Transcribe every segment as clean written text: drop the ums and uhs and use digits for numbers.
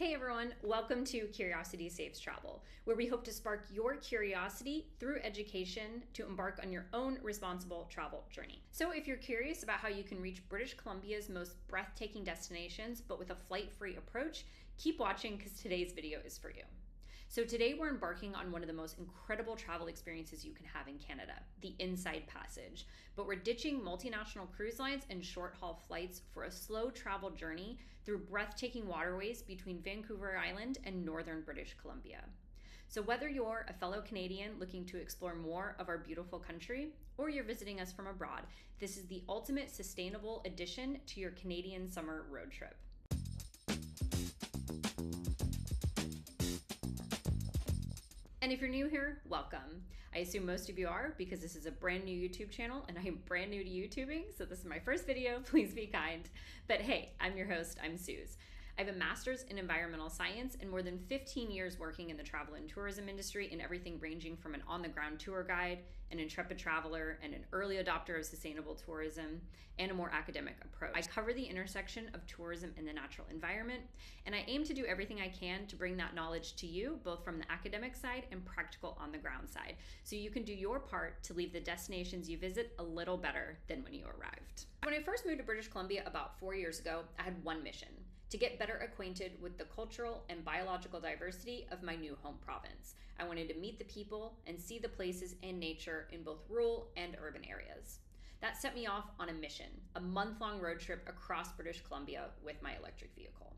Hey everyone, welcome to Curiosity Saves Travel, where we hope to spark your curiosity through education to embark on your own responsible travel journey. So if you're curious about how you can reach British Columbia's most breathtaking destinations, but with a flight-free approach, keep watching because today's video is for you. So today we're embarking on one of the most incredible travel experiences you can have in Canada, the Inside Passage. But we're ditching multinational cruise lines and short-haul flights for a slow travel journey through breathtaking waterways between Vancouver Island and northern British Columbia. So whether you're a fellow Canadian looking to explore more of our beautiful country, or you're visiting us from abroad, this is the ultimate sustainable addition to your Canadian summer road trip. And if you're new here, welcome. I assume most of you are because this is a brand new YouTube channel and I am brand new to YouTubing, so this is my first video, please be kind. But hey, I'm your host, I'm Suze. I have a master's in environmental science and more than 15 years working in the travel and tourism industry in everything ranging from an on-the-ground tour guide, an intrepid traveler, and an early adopter of sustainable tourism, and a more academic approach. I cover the intersection of tourism and the natural environment, and I aim to do everything I can to bring that knowledge to you, both from the academic side and practical on-the-ground side, so you can do your part to leave the destinations you visit a little better than when you arrived. When I first moved to British Columbia about 4 years ago, I had one mission: to get better acquainted with the cultural and biological diversity of my new home province. I wanted to meet the people and see the places and nature in both rural and urban areas. That set me off on a mission, a month-long road trip across British Columbia with my electric vehicle.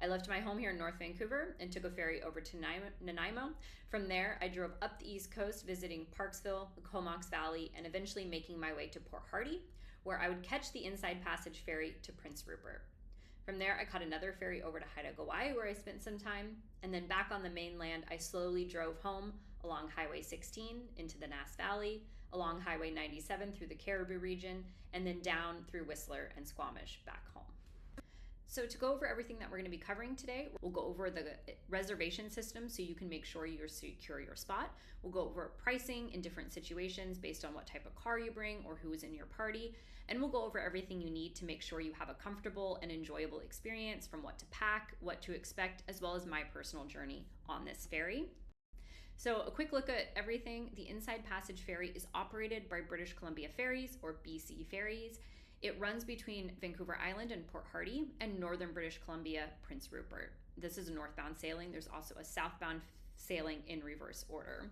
I left my home here in North Vancouver and took a ferry over to Nanaimo. From there, I drove up the East Coast, visiting Parksville, the Comox Valley, and eventually making my way to Port Hardy, where I would catch the Inside Passage ferry to Prince Rupert. From there, I caught another ferry over to Haida Gwaii, where I spent some time, and then back on the mainland, I slowly drove home along Highway 16 into the Nass Valley, along Highway 97 through the Cariboo region, and then down through Whistler and Squamish back home. So to go over everything that we're going to be covering today, we'll go over the reservation system so you can make sure you secure your spot. We'll go over pricing in different situations based on what type of car you bring or who is in your party. And we'll go over everything you need to make sure you have a comfortable and enjoyable experience, from what to pack, what to expect, as well as my personal journey on this ferry. So a quick look at everything. The Inside Passage ferry is operated by British Columbia Ferries, or BC Ferries. It runs between Vancouver Island and Port Hardy and northern British Columbia, Prince Rupert. This is a northbound sailing. There's also a southbound sailing in reverse order.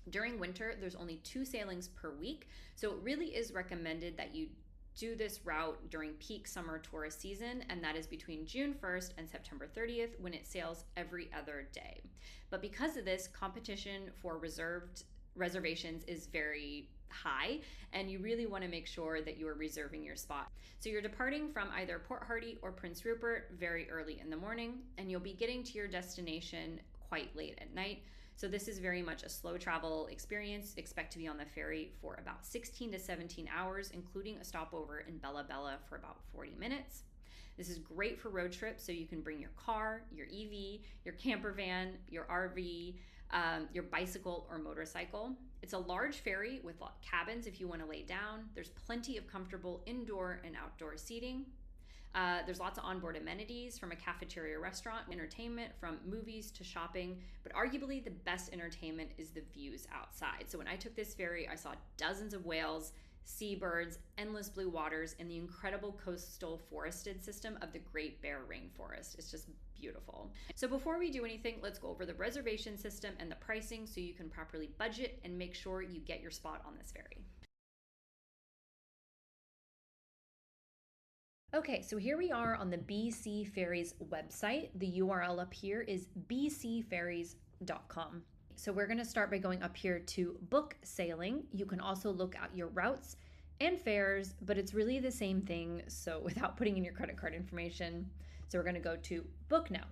During winter, there's only 2 sailings per week, so it really is recommended that you do this route during peak summer tourist season, and that is between June 1st and September 30th, when it sails every other day. But because of this, competition for reservations is very high, and you really want to make sure that you are reserving your spot. So you're departing from either Port Hardy or Prince Rupert very early in the morning, and you'll be getting to your destination quite late at night. So this is very much a slow travel experience. Expect to be on the ferry for about 16 to 17 hours, including a stopover in Bella Bella for about 40 minutes. This is great for road trips, so you can bring your car, your EV, your camper van, your RV, your bicycle or motorcycle. It's a large ferry with cabins if you want to lay down. There's plenty of comfortable indoor and outdoor seating. There's lots of onboard amenities, from a cafeteria, restaurant, entertainment, from movies to shopping, but arguably the best entertainment is the views outside. So when I took this ferry, I saw dozens of whales, seabirds, endless blue waters, and the incredible coastal forested system of the Great Bear Rainforest. It's just beautiful. So before we do anything, let's go over the reservation system and the pricing so you can properly budget and make sure you get your spot on this ferry. Okay, so here we are on the BC Ferries website. The URL up here is bcferries.com. So we're going to start by going up here to book sailing. You can also look at your routes and fares, but it's really the same thing, so without putting in your credit card information. So we're going to go to book now.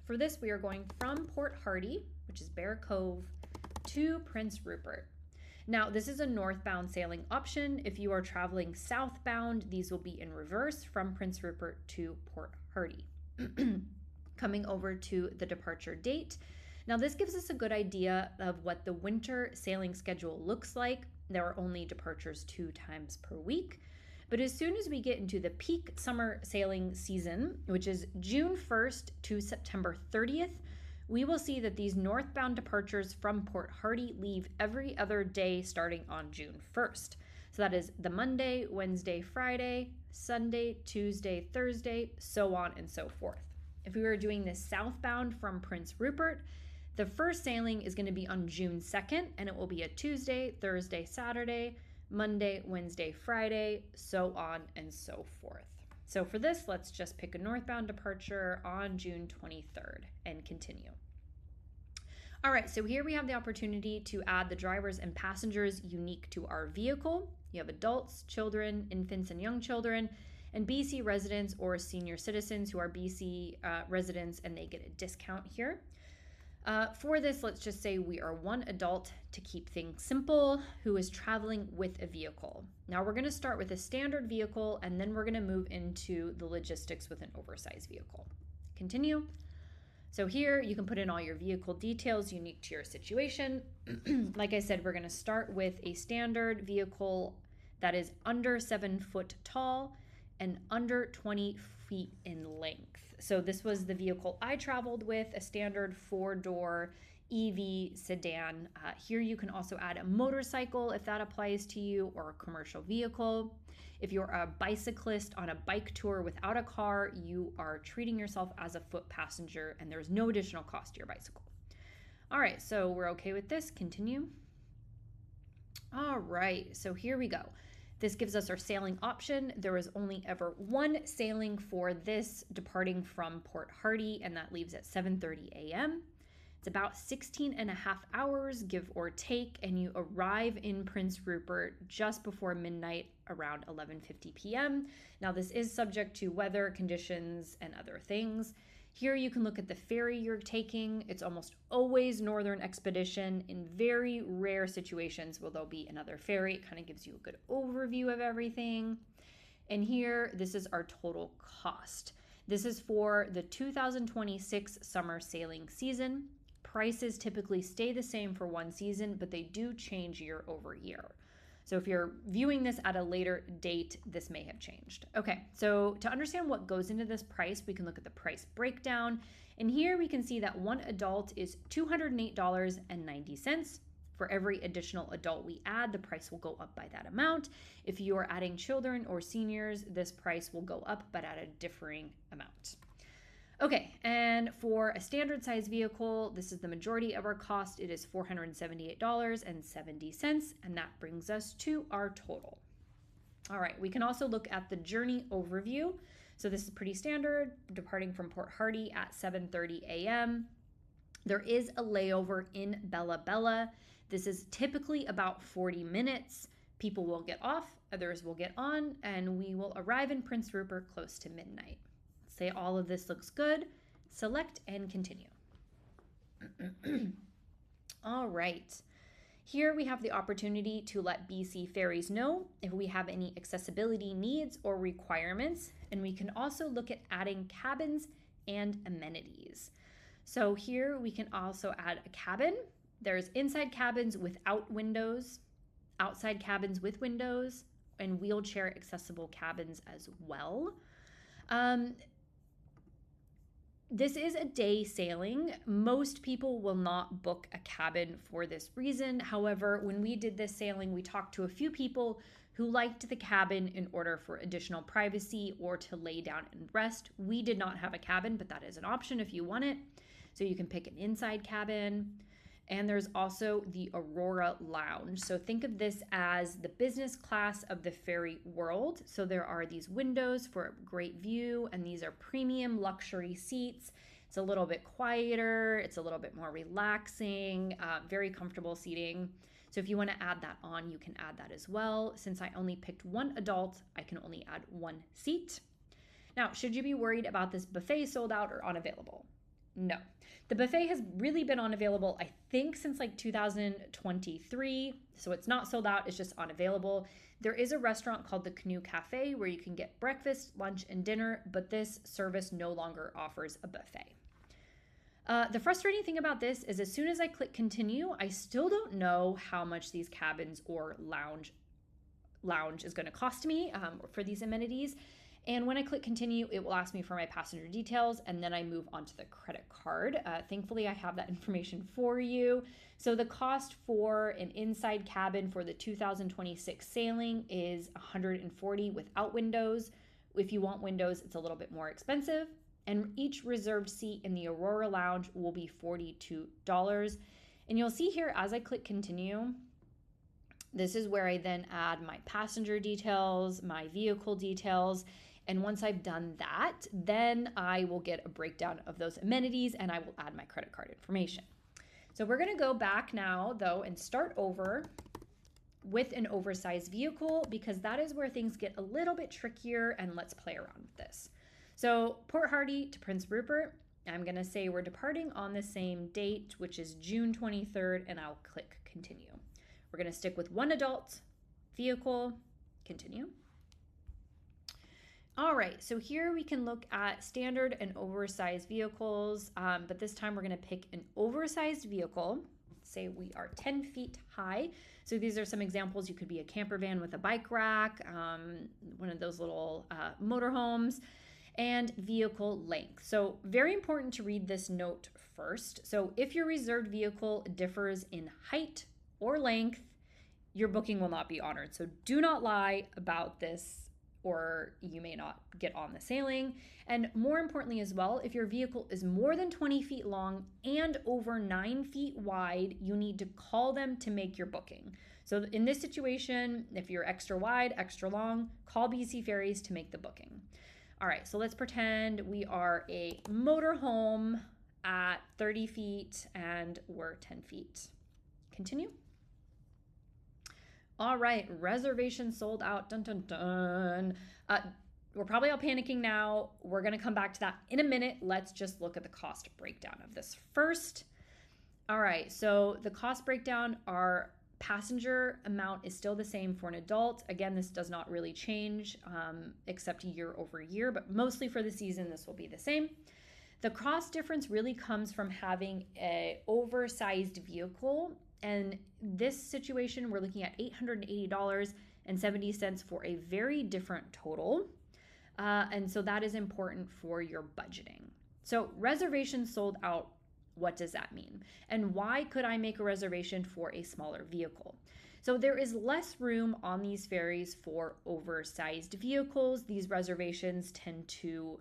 For this, we are going from Port Hardy, which is Bear Cove, to Prince Rupert. Now, this is a northbound sailing option. If you are traveling southbound, these will be in reverse from Prince Rupert to Port Hardy. Coming over to the departure date. Now, this gives us a good idea of what the winter sailing schedule looks like. There are only departures 2 times per week. But as soon as we get into the peak summer sailing season, which is June 1st to September 30th, we will see that these northbound departures from Port Hardy leave every other day starting on June 1st. So that is the Monday, Wednesday, Friday, Sunday, Tuesday, Thursday, so on and so forth. If we were doing this southbound from Prince Rupert, the first sailing is going to be on June 2nd, and it will be a Tuesday, Thursday, Saturday, Monday, Wednesday, Friday, so on and so forth. So for this, let's just pick a northbound departure on June 23rd and continue. All right, so here we have the opportunity to add the drivers and passengers unique to our vehicle. You have adults, children, infants and young children, and BC residents or senior citizens who are BC residents, and they get a discount here. For this, let's just say we are one adult to keep things simple who is traveling with a vehicle. Now we're going to start with a standard vehicle, and then we're going to move into the logistics with an oversized vehicle. Continue. So here you can put in all your vehicle details unique to your situation. Like I said, we're going to start with a standard vehicle that is under 7 foot tall and under 20 feet in length. So this was the vehicle I traveled with, a standard 4-door EV sedan. Here you can also add a motorcycle if that applies to you, or a commercial vehicle. If you're a bicyclist on a bike tour without a car, you are treating yourself as a foot passenger, and there's no additional cost to your bicycle. All right, so we're okay with this. Continue. All right, so here we go. This gives us our sailing option. There is only ever one sailing for this departing from Port Hardy, and that leaves at 7:30 a.m. It's about 16 and a half hours, give or take, and you arrive in Prince Rupert just before midnight around 11:50 p.m. Now, this is subject to weather conditions and other things. Here you can look at the ferry you're taking. It's almost always Northern Expedition. In very rare situations will there be another ferry. It kind of gives you a good overview of everything. And here, this is our total cost. This is for the 2026 summer sailing season. Prices typically stay the same for one season, but they do change year over year. So if you're viewing this at a later date, this may have changed. Okay, so to understand what goes into this price, we can look at the price breakdown. And here we can see that one adult is $208.90. For every additional adult we add, the price will go up by that amount. If you are adding children or seniors, this price will go up, but at a differing amount. Okay, and for a standard size vehicle, this is the majority of our cost. It is $478.70, and that brings us to our total. All right, we can also look at the journey overview. So this is pretty standard, departing from Port Hardy at 7:30 a.m. There is a layover in Bella Bella. This is typically about 40 minutes. People will get off, others will get on, and we will arrive in Prince Rupert close to midnight. Say all of this looks good, select and continue. All right, here we have the opportunity to let BC Ferries know if we have any accessibility needs or requirements, and we can also look at adding cabins and amenities. So here we can also add a cabin. There's inside cabins without windows, outside cabins with windows, and wheelchair accessible cabins as well. This is a day sailing. Most people will not book a cabin for this reason. However, when we did this sailing, we talked to a few people who liked the cabin in order for additional privacy or to lay down and rest. We did not have a cabin, but that is an option if you want it. So you can pick an inside cabin. And there's also the Aurora Lounge. So think of this as the business class of the ferry world. So there are these windows for a great view, and these are premium luxury seats. It's a little bit quieter, it's a little bit more relaxing, very comfortable seating. So if you want to add that on, you can add that as well. Since I only picked one adult, I can only add one seat. Now, should you be worried about this buffet sold out or unavailable? No. The buffet has really been unavailable, I think, since like 2023. So it's not sold out, it's just unavailable. There is a restaurant called the Canoe Cafe where you can get breakfast, lunch, and dinner, but this service no longer offers a buffet. The frustrating thing about this is as soon as I click continue, I still don't know how much these cabins or lounge lounge is going to cost me for these amenities. And when I click continue, it will ask me for my passenger details, and then I move on to the credit card. Thankfully, I have that information for you. So the cost for an inside cabin for the 2026 sailing is $140 without windows. If you want windows, it's a little bit more expensive. And each reserved seat in the Aurora Lounge will be $42. And you'll see here as I click continue, this is where I then add my passenger details, my vehicle details. And once I've done that, then I will get a breakdown of those amenities and I will add my credit card information. So we're going to go back now, though, and start over with an oversized vehicle, because that is where things get a little bit trickier, and let's play around with this. So Port Hardy to Prince Rupert, I'm going to say we're departing on the same date, which is June 23rd, and I'll click continue. We're going to stick with one adult vehicle, continue. All right, so here we can look at standard and oversized vehicles, but this time we're going to pick an oversized vehicle. Say we are 10 feet high. So these are some examples. You could be a camper van with a bike rack, one of those little motorhomes, and vehicle length. So very important to read this note first. So if your reserved vehicle differs in height or length, your booking will not be honored. So do not lie about this, or you may not get on the sailing. And more importantly as well, if your vehicle is more than 20 feet long and over 9 feet wide, you need to call them to make your booking. So in this situation, if you're extra wide, extra long, call BC Ferries to make the booking. All right, so let's pretend we are a motorhome at 30 feet and we're 10 feet. Continue. All right, reservations sold out. Dun, dun, dun. We're probably all panicking now. We're going to come back to that in a minute. Let's just look at the cost breakdown of this first. All right, so the cost breakdown, our passenger amount is still the same for an adult. Again, this does not really change except year over year, but mostly for the season, this will be the same. The cost difference really comes from having an oversized vehicle. And this situation, we're looking at $880.70 for a very different total. And so that is important for your budgeting. So reservations sold out, what does that mean? And why could I make a reservation for a smaller vehicle? So there is less room on these ferries for oversized vehicles. These reservations tend to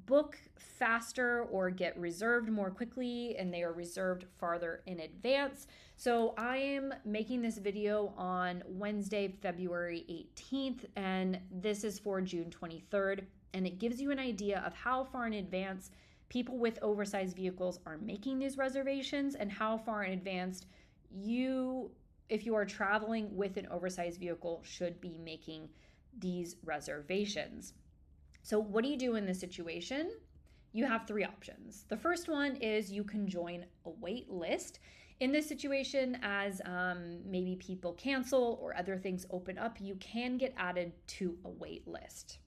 book faster or get reserved more quickly, and they are reserved farther in advance. So I am making this video on Wednesday, February 18th, and this is for June 23rd, and it gives you an idea of how far in advance people with oversized vehicles are making these reservations and how far in advance you, if you are traveling with an oversized vehicle, should be making these reservations. So what do you do in this situation? You have three options. The first one is you can join a wait list. In this situation, as maybe people cancel or other things open up, you can get added to a wait list.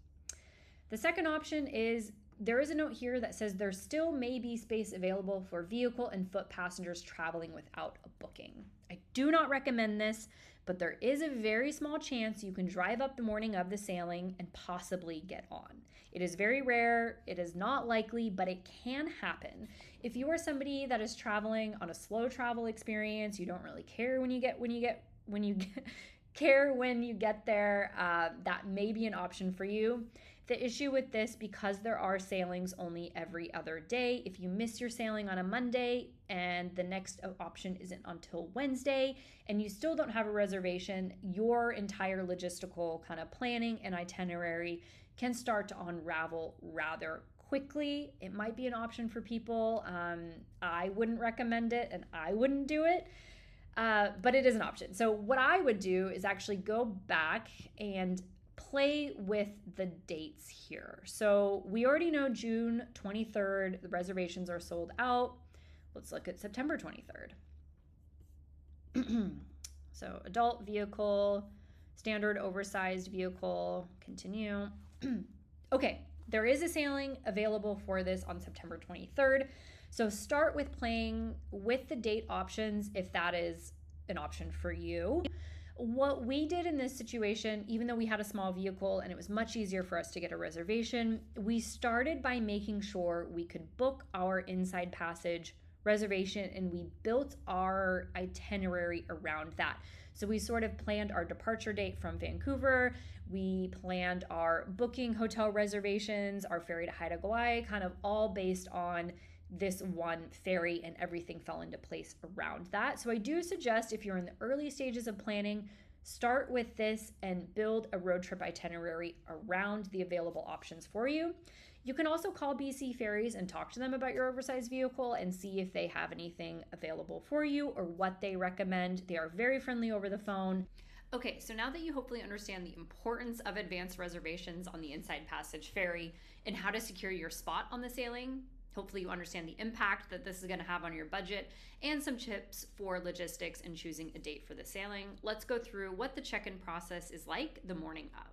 The second option is there is a note here that says there still may be space available for vehicle and foot passengers traveling without a booking. I do not recommend this, but there is a very small chance you can drive up the morning of the sailing and possibly get on. It is very rare, it is not likely, but it can happen. If you are somebody that is traveling on a slow travel experience, you don't really care when you get there, that may be an option for you. The issue with this, because there are sailings only every other day, if you miss your sailing on a Monday and the next option isn't until Wednesday and you still don't have a reservation, your entire logistical kind of planning and itinerary can start to unravel rather quickly. It might be an option for people. I wouldn't recommend it and I wouldn't do it. But it is an option. So what I would do is actually go back and play with the dates here. So we already know June 23rd, the reservations are sold out. Let's look at September 23rd. So adult vehicle, standard oversized vehicle, continue. Okay, there is a sailing available for this on September 23rd. So start with playing with the date options if that is an option for you. What we did in this situation, even though we had a small vehicle and it was much easier for us to get a reservation, we started by making sure we could book our inside passage reservation, and we built our itinerary around that. So we sort of planned our departure date from Vancouver. We planned our booking hotel reservations, our ferry to Haida Gwaii, kind of all based on this one ferry, and everything fell into place around that. So I do suggest, if you're in the early stages of planning, start with this and build a road trip itinerary around the available options for you. You can also call BC Ferries and talk to them about your oversized vehicle and see if they have anything available for you or what they recommend. They are very friendly over the phone. Okay, so now that you hopefully understand the importance of advanced reservations on the Inside Passage ferry and how to secure your spot on the sailing, hopefully you understand the impact that this is going to have on your budget and some tips for logistics and choosing a date for the sailing. Let's go through what the check-in process is like the morning of.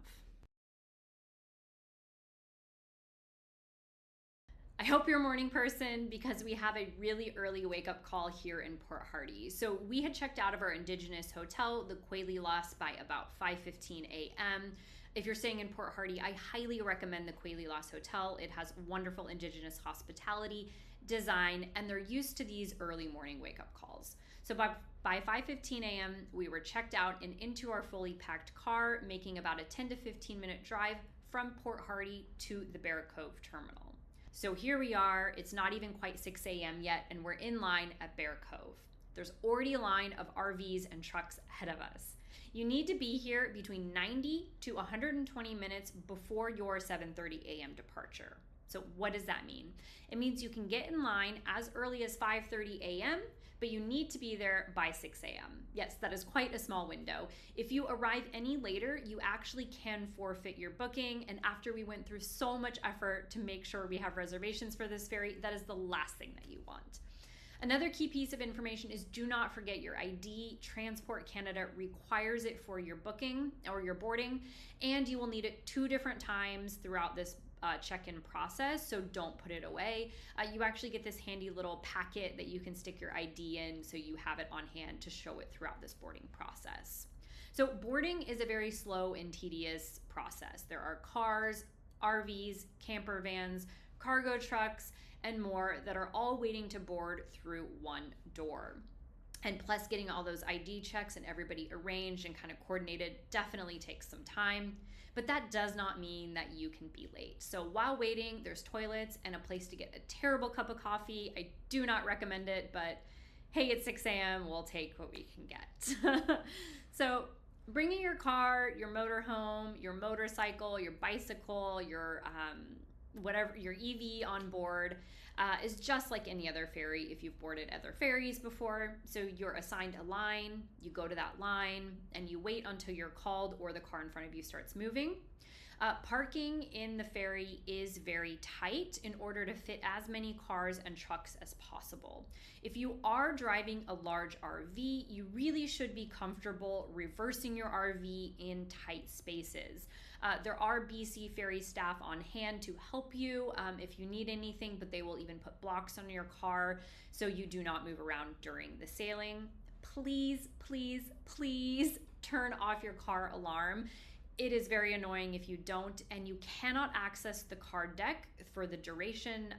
I hope you're a morning person, because we have a really early wake-up call here in Port Hardy. So we had checked out of our Indigenous hotel, the Quaylilas, by about 5:15 a.m. If you're staying in Port Hardy, I highly recommend the Quaylilas Hotel. It has wonderful Indigenous hospitality, design, and they're used to these early morning wake-up calls. So by 5:15 a.m., we were checked out and into our fully packed car, making about a 10 to 15 minute drive from Port Hardy to the Bear Cove terminal. So here we are, it's not even quite 6 a.m. yet, and we're in line at Bear Cove. There's already a line of RVs and trucks ahead of us. You need to be here between 90 to 120 minutes before your 7:30 a.m. departure. So what does that mean? It means you can get in line as early as 5:30 a.m., but you need to be there by 6 a.m. Yes, that is quite a small window. If you arrive any later, you actually can forfeit your booking. And after we went through so much effort to make sure we have reservations for this ferry, that is the last thing that you want. Another key piece of information is, do not forget your ID. Transport Canada requires it for your booking or your boarding, and you will need it 2 different times throughout this check-in process, so don't put it away. You actually get this handy little packet that you can stick your ID in, so you have it on hand to show it throughout this boarding process. So boarding is a very slow and tedious process. There are cars, RVs, camper vans, cargo trucks, and more that are all waiting to board through one door. And plus, getting all those ID checks and everybody arranged and kind of coordinated definitely takes some time. But that does not mean that you can be late. So while waiting, there's toilets and a place to get a terrible cup of coffee. I do not recommend it, but hey, it's 6 a.m., we'll take what we can get. So bringing your car, your motorhome, your motorcycle, your bicycle, your whatever, your EV on board is just like any other ferry if you've boarded other ferries before. So you're assigned a line, you go to that line, and you wait until you're called or the car in front of you starts moving. Parking in the ferry is very tight in order to fit as many cars and trucks as possible. If you are driving a large RV, you really should be comfortable reversing your RV in tight spaces. There are BC Ferry staff on hand to help you if you need anything, but they will even put blocks on your car so you do not move around during the sailing. Please, please, please turn off your car alarm. It is very annoying if you don't, and you cannot access the car deck for the duration,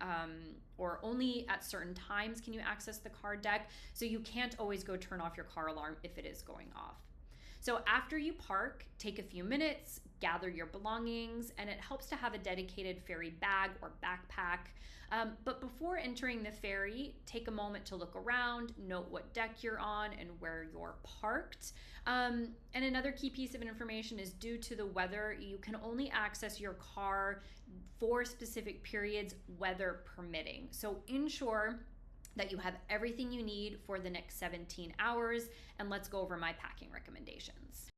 or only at certain times can you access the car deck, so you can't always go turn off your car alarm if it is going off. So after you park, take a few minutes, gather your belongings, and it helps to have a dedicated ferry bag or backpack. But before entering the ferry, take a moment to look around, note what deck you're on and where you're parked. And another key piece of information is, due to the weather, you can only access your car for specific periods, weather permitting. So ensure that you have everything you need for the next 17 hours. And let's go over my packing recommendations.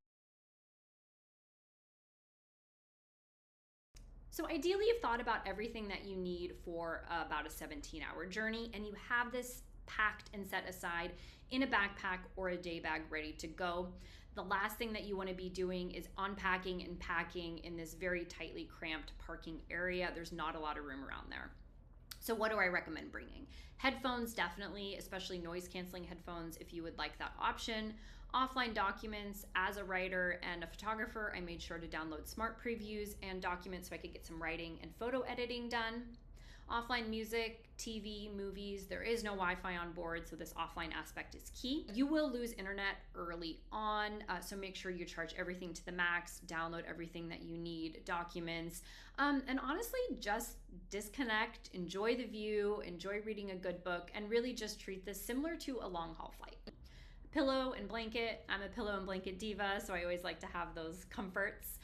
So ideally, you've thought about everything that you need for about a 17-hour journey, and you have this packed and set aside in a backpack or a day bag ready to go. The last thing that you want to be doing is unpacking and packing in this very tightly cramped parking area. There's not a lot of room around there. So what do I recommend bringing? Headphones, definitely, especially noise canceling headphones if you would like that option. Offline documents. As a writer and a photographer, I made sure to download smart previews and documents so I could get some writing and photo editing done. Offline music, TV, movies. There is no Wi-Fi on board, so this offline aspect is key. You will lose internet early on, so make sure you charge everything to the max, download everything that you need, documents, and honestly, just disconnect, enjoy the view, enjoy reading a good book, and really just treat this similar to a long haul flight. Pillow and blanket. I'm a pillow and blanket diva, so I always like to have those comforts.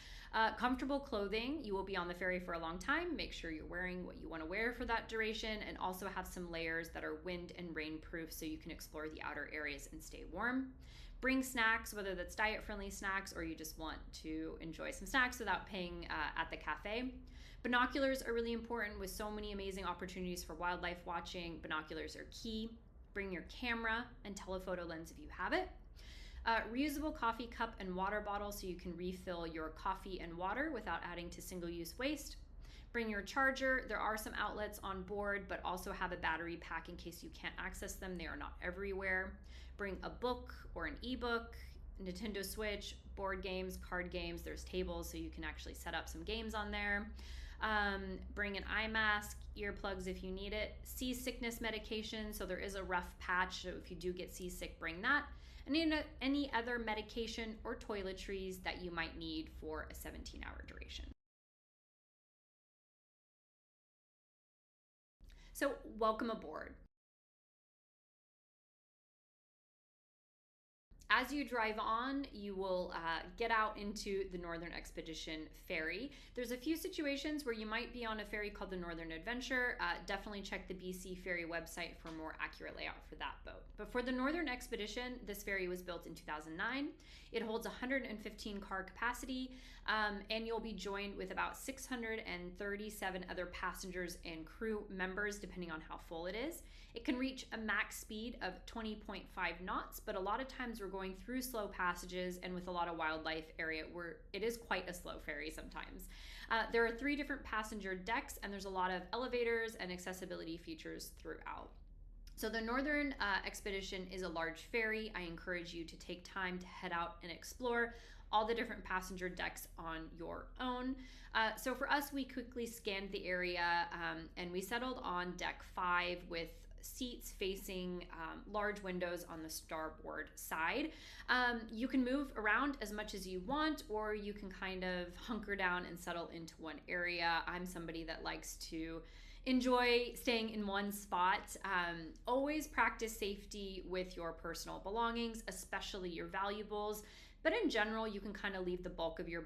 Comfortable clothing. You will be on the ferry for a long time. Make sure you're wearing what you want to wear for that duration, and also have some layers that are wind and rain proof so you can explore the outer areas and stay warm. Bring snacks, whether that's diet friendly snacks or you just want to enjoy some snacks without paying at the cafe. Binoculars are really important with so many amazing opportunities for wildlife watching. Binoculars are key. Bring your camera and telephoto lens if you have it. Reusable coffee cup and water bottle so you can refill your coffee and water without adding to single-use waste. Bring your charger. There are some outlets on board, but also have a battery pack in case you can't access them. They are not everywhere. Bring a book or an ebook, Nintendo Switch, board games, card games. There's tables so you can actually set up some games on there. Bring an eye mask, earplugs if you need it, seasickness medication, so there is a rough patch, so if you do get seasick, bring that, and any other medication or toiletries that you might need for a 17-hour duration. So welcome aboard. As you drive on, you will get out into the Northern Expedition ferry. There's a few situations where you might be on a ferry called the Northern Adventure. Definitely check the BC Ferry website for a more accurate layout for that boat. But for the Northern Expedition, this ferry was built in 2009. It holds 115 car capacity, and you'll be joined with about 637 other passengers and crew members, depending on how full it is. It can reach a max speed of 20.5 knots, but a lot of times we're going through slow passages and with a lot of wildlife area where it is quite a slow ferry sometimes. There are 3 different passenger decks, and there's a lot of elevators and accessibility features throughout. So the Northern Expedition is a large ferry. I encourage you to take time to head out and explore all the different passenger decks on your own. So for us, we quickly scanned the area and we settled on deck 5 with seats facing large windows on the starboard side. You can move around as much as you want, or you can kind of hunker down and settle into one area. I'm somebody that likes to enjoy staying in one spot. Always practice safety with your personal belongings, especially your valuables. But in general, you can kind of leave the bulk of your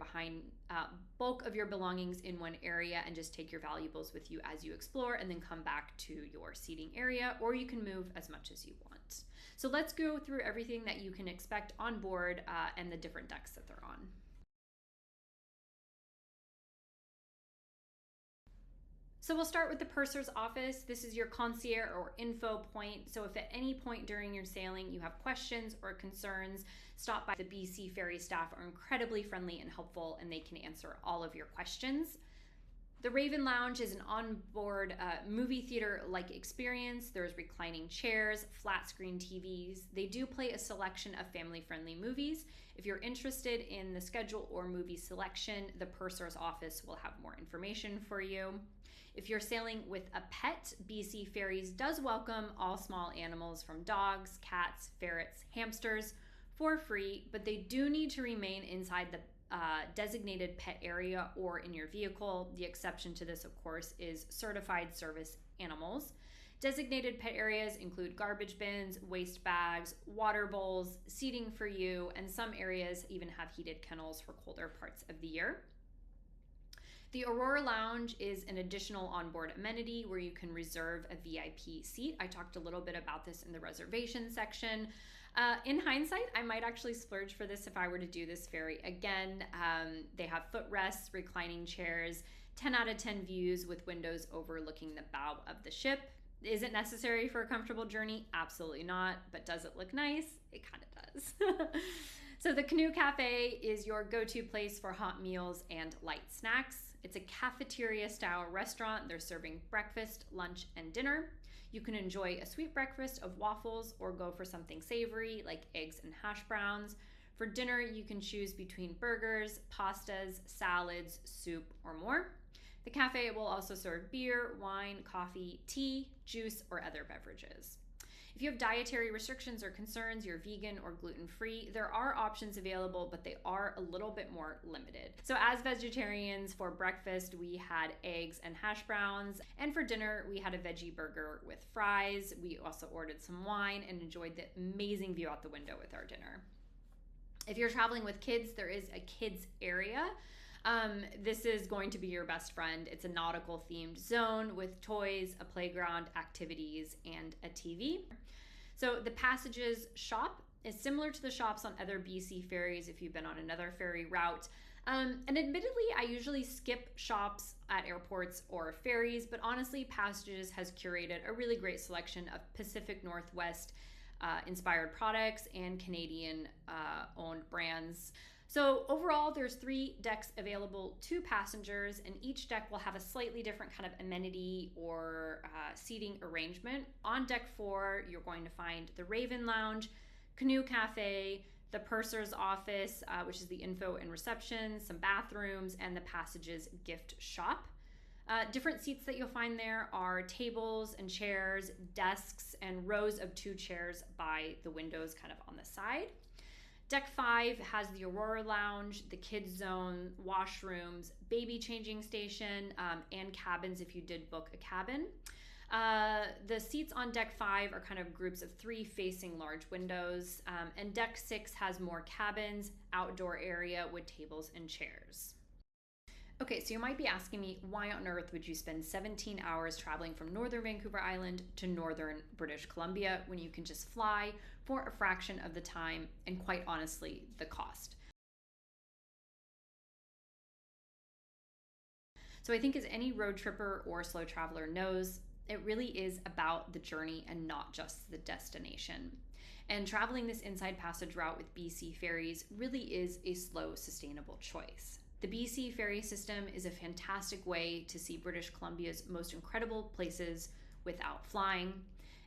belongings in one area and just take your valuables with you as you explore, and then come back to your seating area, or you can move as much as you want. So let's go through everything that you can expect on board and the different decks that they're on. So we'll start with the purser's office. This is your concierge or info point. So if at any point during your sailing you have questions or concerns, stop by. The BC Ferry staff are incredibly friendly and helpful, and they can answer all of your questions. The Raven Lounge is an onboard movie theater-like experience. There's reclining chairs, flat screen TVs. They do play a selection of family-friendly movies. If you're interested in the schedule or movie selection, the purser's office will have more information for you. If you're sailing with a pet, BC Ferries does welcome all small animals from dogs, cats, ferrets, hamsters for free, but they do need to remain inside the designated pet area or in your vehicle. The exception to this, of course, is certified service animals. Designated pet areas include garbage bins, waste bags, water bowls, seating for you, and some areas even have heated kennels for colder parts of the year. The Aurora Lounge is an additional onboard amenity where you can reserve a VIP seat. I talked a little bit about this in the reservation section. In hindsight, I might actually splurge for this if I were to do this ferry again. They have footrests, reclining chairs, 10 out of 10 views with windows overlooking the bow of the ship. Is it necessary for a comfortable journey? Absolutely not. But does it look nice? It kind of does. So the Canoe Cafe is your go-to place for hot meals and light snacks. It's a cafeteria-style restaurant. They're serving breakfast, lunch, and dinner. You can enjoy a sweet breakfast of waffles or go for something savory like eggs and hash browns. For dinner, you can choose between burgers, pastas, salads, soup, or more. The cafe will also serve beer, wine, coffee, tea, juice, or other beverages. If you have dietary restrictions or concerns, you're vegan or gluten-free, there are options available, but they are a little bit more limited. So as vegetarians, for breakfast, we had eggs and hash browns. And for dinner, we had a veggie burger with fries. We also ordered some wine and enjoyed the amazing view out the window with our dinner. If you're traveling with kids, there is a kids area. This is going to be your best friend. It's a nautical themed zone with toys, a playground, activities, and a TV. So the Passages shop is similar to the shops on other BC ferries if you've been on another ferry route. And admittedly, I usually skip shops at airports or ferries, but honestly, Passages has curated a really great selection of Pacific Northwest inspired products and Canadian owned brands. So overall, there's 3 decks available to passengers, and each deck will have a slightly different kind of amenity or seating arrangement. On deck 4, you're going to find the Raven Lounge, Canoe Cafe, the Purser's Office, which is the info and reception, some bathrooms, and the Passages gift shop. Different seats that you'll find there are tables and chairs, desks, and rows of 2 chairs by the windows kind of on the side. Deck 5 has the Aurora Lounge, the kids zone, washrooms, baby changing station, and cabins if you did book a cabin. The seats on deck 5 are kind of groups of 3 facing large windows, and deck 6 has more cabins, outdoor area with tables and chairs. Okay, so you might be asking me, why on earth would you spend 17 hours traveling from northern Vancouver Island to northern British Columbia when you can just fly for a fraction of the time and, quite honestly, the cost? So I think as any road tripper or slow traveler knows, it really is about the journey and not just the destination. And traveling this inside passage route with BC Ferries really is a slow, sustainable choice. The BC ferry system is a fantastic way to see British Columbia's most incredible places without flying.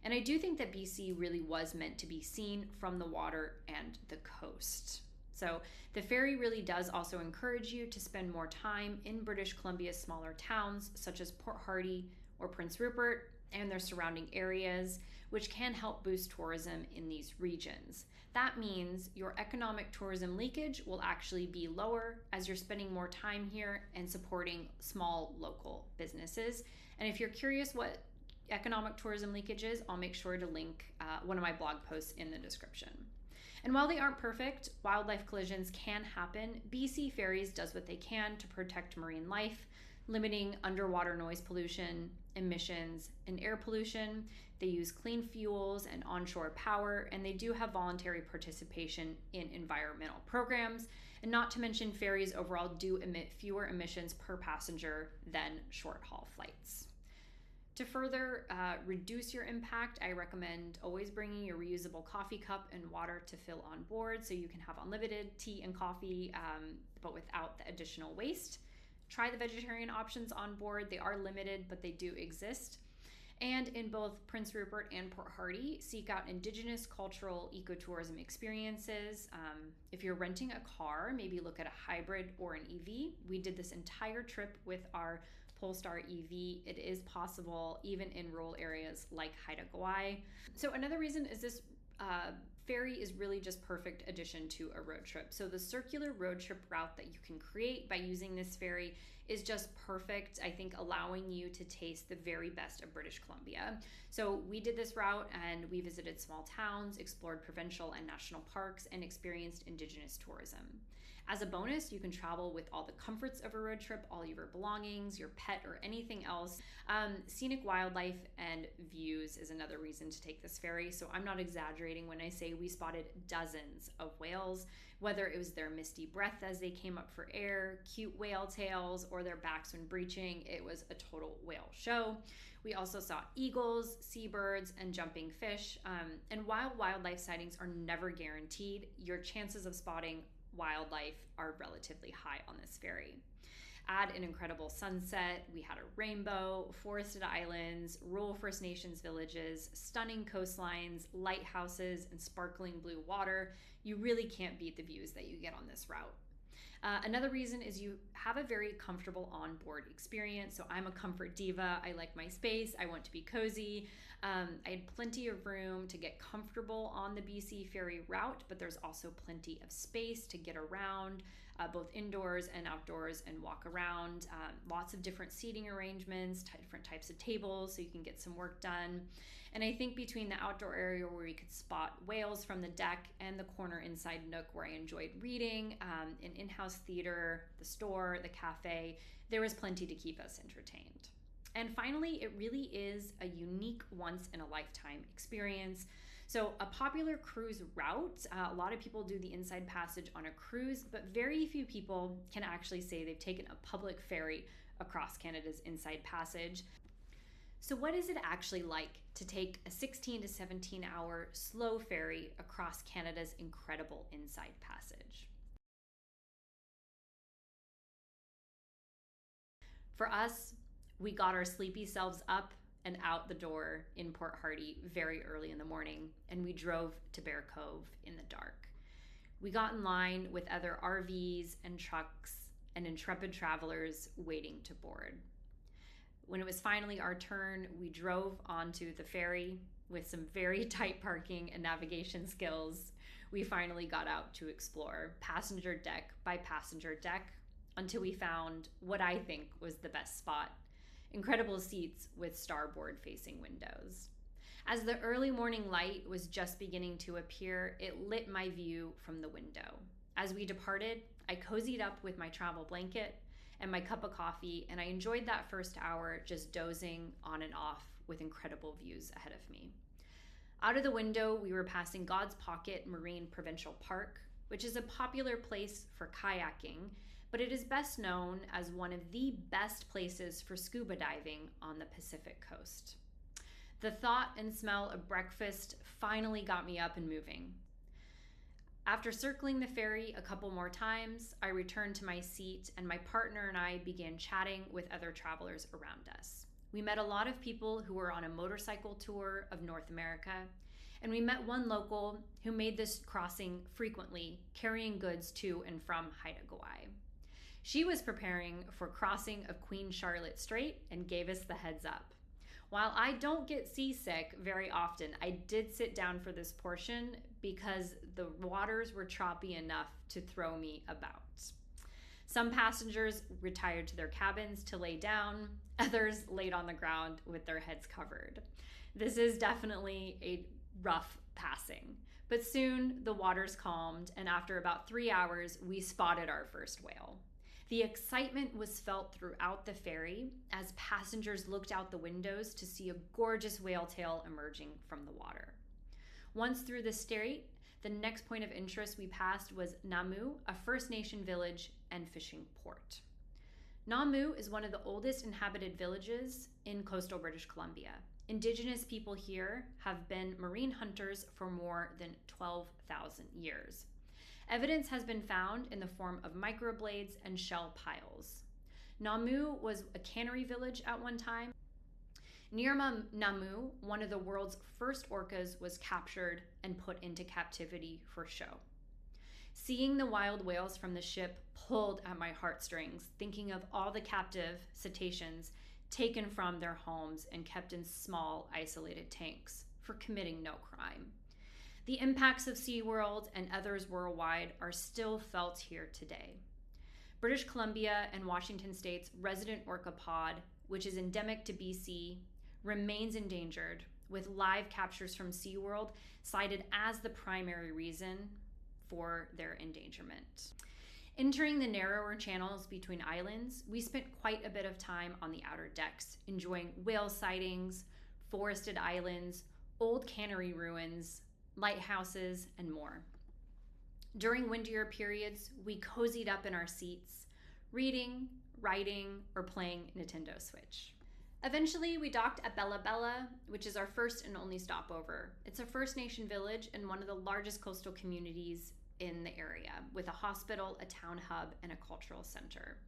And I do think that BC really was meant to be seen from the water and the coast. So the ferry really does also encourage you to spend more time in British Columbia's smaller towns, such as Port Hardy or Prince Rupert and their surrounding areas, which can help boost tourism in these regions. That means your economic tourism leakage will actually be lower as you're spending more time here and supporting small local businesses. And if you're curious what economic tourism leakage is, I'll make sure to link one of my blog posts in the description. And while they aren't perfect, wildlife collisions can happen. BC Ferries does what they can to protect marine life, limiting underwater noise pollution, emissions, and air pollution. They use clean fuels and onshore power, and they do have voluntary participation in environmental programs. And not to mention, ferries overall do emit fewer emissions per passenger than short-haul flights. To further reduce your impact, I recommend always bringing your reusable coffee cup and water to fill on board so you can have unlimited tea and coffee, but without the additional waste. Try the vegetarian options on board. They are limited, but they do exist. And in both Prince Rupert and Port Hardy, seek out Indigenous cultural ecotourism experiences. If you're renting a car, maybe look at a hybrid or an EV. We did this entire trip with our Polestar EV. It is possible even in rural areas like Haida Gwaii. So another reason is this ferry is really just perfect addition to a road trip. So the circular road trip route that you can create by using this ferry is just perfect, I think, allowing you to taste the very best of British Columbia. So we did this route and we visited small towns, explored provincial and national parks, and experienced Indigenous tourism. As a bonus, you can travel with all the comforts of a road trip, all your belongings, your pet, or anything else. Scenic wildlife and views is another reason to take this ferry. So I'm not exaggerating when I say we spotted dozens of whales, whether it was their misty breath as they came up for air, cute whale tails, or their backs when breaching. It was a total whale show. We also saw eagles, seabirds, and jumping fish. And while wildlife sightings are never guaranteed, your chances of spotting wildlife are relatively high on this ferry. Add an incredible sunset. We had a rainbow, forested islands, rural First Nations villages, stunning coastlines, lighthouses, and sparkling blue water. You really can't beat the views that you get on this route. Another reason is you have a very comfortable onboard experience. So I'm a comfort diva. I like my space. I want to be cozy. I had plenty of room to get comfortable on the BC Ferry route, but there's also plenty of space to get around, both indoors and outdoors, and walk around. Lots of different seating arrangements, different types of tables, so you can get some work done. And I think between the outdoor area where we could spot whales from the deck and the corner inside nook where I enjoyed reading, an in-house theater, the store, the cafe, there was plenty to keep us entertained. And finally, it really is a unique once-in-a-lifetime experience. So a popular cruise route, a lot of people do the Inside Passage on a cruise, but very few people can actually say they've taken a public ferry across Canada's Inside Passage. So what is it actually like to take a 16 to 17 hour slow ferry across Canada's incredible Inside Passage? For us, we got our sleepy selves up and out the door in Port Hardy very early in the morning, and we drove to Bear Cove in the dark. We got in line with other RVs and trucks and intrepid travelers waiting to board. When it was finally our turn, we drove onto the ferry with some very tight parking and navigation skills. We finally got out to explore passenger deck by passenger deck until we found what I think was the best spot: incredible seats with starboard facing windows. As the early morning light was just beginning to appear, it lit my view from the window. As we departed, I cozied up with my travel blanket and my cup of coffee, and I enjoyed that first hour just dozing on and off with incredible views ahead of me. Out of the window, we were passing God's Pocket Marine Provincial Park, which is a popular place for kayaking, but it is best known as one of the best places for scuba diving on the Pacific coast. The thought and smell of breakfast finally got me up and moving. After circling the ferry a couple more times, I returned to my seat, and my partner and I began chatting with other travelers around us. We met a lot of people who were on a motorcycle tour of North America, and we met one local who made this crossing frequently, carrying goods to and from Haida Gwaii. She was preparing for crossing of Queen Charlotte Strait and gave us the heads up. While I don't get seasick very often, I did sit down for this portion because the waters were choppy enough to throw me about. Some passengers retired to their cabins to lay down, others laid on the ground with their heads covered. This is definitely a rough passing, but soon the waters calmed, and after about 3 hours, we spotted our first whale. The excitement was felt throughout the ferry as passengers looked out the windows to see a gorgeous whale tail emerging from the water. Once through the strait, the next point of interest we passed was Namu, a First Nation village and fishing port. Namu is one of the oldest inhabited villages in coastal British Columbia. Indigenous people here have been marine hunters for more than 12,000 years. Evidence has been found in the form of microblades and shell piles. Namu was a cannery village at one time. Near Namu, one of the world's first orcas was captured and put into captivity for show. Seeing the wild whales from the ship pulled at my heartstrings, thinking of all the captive cetaceans taken from their homes and kept in small, isolated tanks for committing no crime. The impacts of SeaWorld and others worldwide are still felt here today. British Columbia and Washington State's resident orca pod, which is endemic to BC, remains endangered, with live captures from SeaWorld cited as the primary reason for their endangerment. Entering the narrower channels between islands, we spent quite a bit of time on the outer decks, enjoying whale sightings, forested islands, old cannery ruins, lighthouses, and more. During windier periods, we cozied up in our seats, reading, writing, or playing Nintendo Switch. Eventually, we docked at Bella Bella, which is our first and only stopover. It's a First Nation village and one of the largest coastal communities in the area, with a hospital, a town hub, and a cultural center.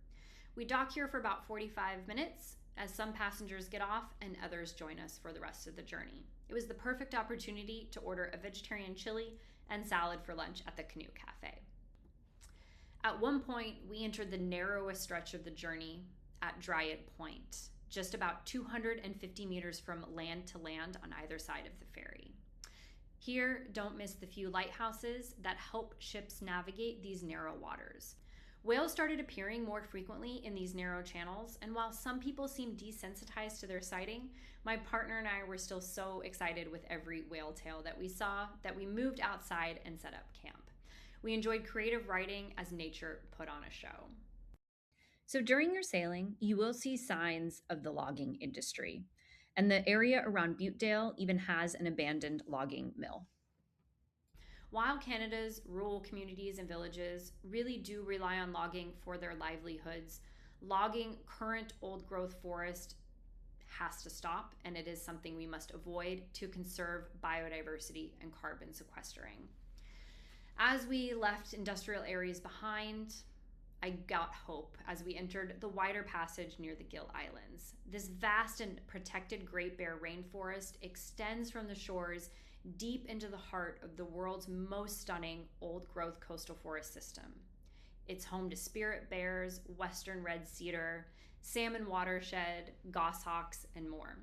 We dock here for about 45 minutes as some passengers get off and others join us for the rest of the journey. It was the perfect opportunity to order a vegetarian chili and salad for lunch at the Canoe Cafe. At one point, we entered the narrowest stretch of the journey at Dryad Point, just about 250 meters from land to land on either side of the ferry. Here, don't miss the few lighthouses that help ships navigate these narrow waters. Whales started appearing more frequently in these narrow channels, and while some people seemed desensitized to their sighting, my partner and I were still so excited with every whale tail that we saw that we moved outside and set up camp. We enjoyed creative writing as nature put on a show. So during your sailing, you will see signs of the logging industry, and the area around Butedale even has an abandoned logging mill. While Canada's rural communities and villages really do rely on logging for their livelihoods, logging current old growth forest has to stop, and it is something we must avoid to conserve biodiversity and carbon sequestering. As we left industrial areas behind, I got hope as we entered the wider passage near the Gill Islands. This vast and protected Great Bear rainforest extends from the shores deep into the heart of the world's most stunning old-growth coastal forest system. It's home to spirit bears, western red cedar, salmon watershed, goshawks, and more.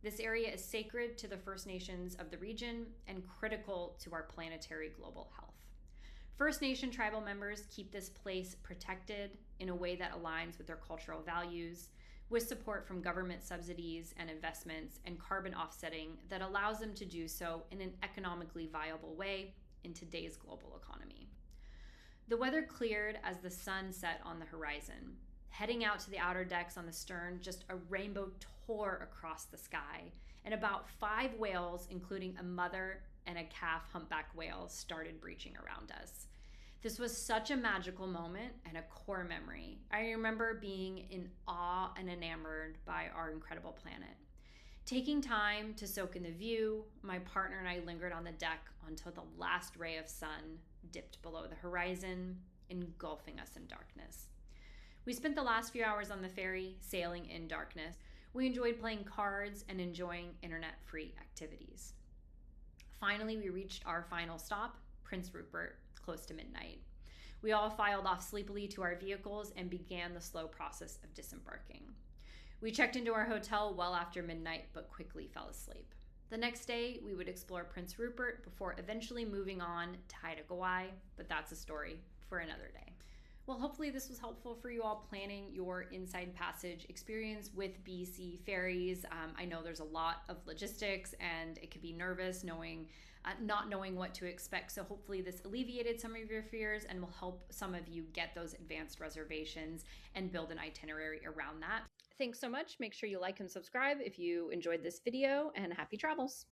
This area is sacred to the First Nations of the region and critical to our planetary global health. First Nation tribal members keep this place protected in a way that aligns with their cultural values, with support from government subsidies and investments and carbon offsetting that allows them to do so in an economically viable way in today's global economy. The weather cleared as the sun set on the horizon. Heading out to the outer decks on the stern, just a rainbow tore across the sky, and about 5 whales, including a mother and a calf humpback whale, started breaching around us. This was such a magical moment and a core memory. I remember being in awe and enamored by our incredible planet. Taking time to soak in the view, my partner and I lingered on the deck until the last ray of sun dipped below the horizon, engulfing us in darkness. We spent the last few hours on the ferry sailing in darkness. We enjoyed playing cards and enjoying internet-free activities. Finally, we reached our final stop, Prince Rupert, close to midnight. We all filed off sleepily to our vehicles and began the slow process of disembarking. We checked into our hotel well after midnight, but quickly fell asleep. The next day, we would explore Prince Rupert before eventually moving on to Haida Gwaii, but that's a story for another day. Well, hopefully this was helpful for you all planning your Inside Passage experience with BC Ferries. I know there's a lot of logistics and it can be nervous not knowing what to expect. So hopefully this alleviated some of your fears and will help some of you get those advanced reservations and build an itinerary around that. Thanks so much. Make sure you like and subscribe if you enjoyed this video, and happy travels.